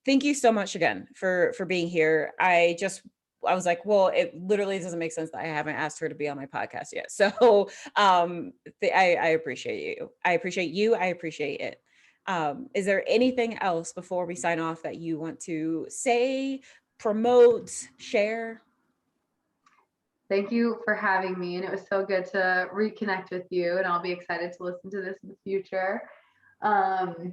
Thank you so much again for being here. I was like, well, it literally doesn't make sense that I haven't asked her to be on my podcast yet. So I appreciate you. I appreciate you. I appreciate it. Is there anything else before we sign off that you want to say, promote, share? Thank you for having me. And it was so good to reconnect with you. And I'll be excited to listen to this in the future. Um,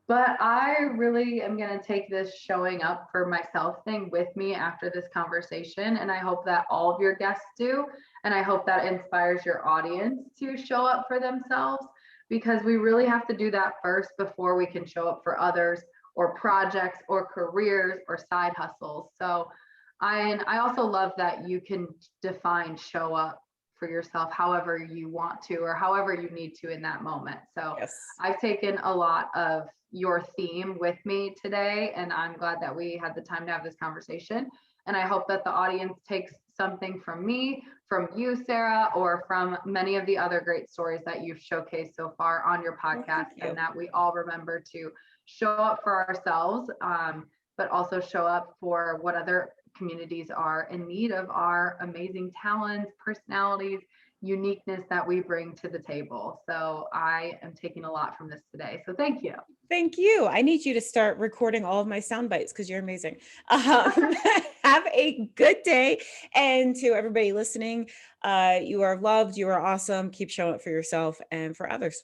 but I really am going to take this showing up for myself thing with me after this conversation. And I hope that all of your guests do. And I hope that inspires your audience to show up for themselves, because we really have to do that first before we can show up for others or projects or careers or side hustles. So I also love that you can define show up for yourself however you want to or however you need to in that moment. So Yes. I've taken a lot of your theme with me today, and I'm glad that we had the time to have this conversation. And I hope that the audience takes something from me, from you, Sarah, or from many of the other great stories that you've showcased so far on your Well, podcast, thank you. and that we all remember to show up for ourselves, but also show up for what other communities are in need of our amazing talents, personalities, uniqueness that we bring to the table. So I am taking a lot from this today. So thank you. Thank you. I need you to start recording all of my sound bites because you're amazing. Have a good day. And to everybody listening, you are loved. You are awesome. Keep showing up for yourself and for others.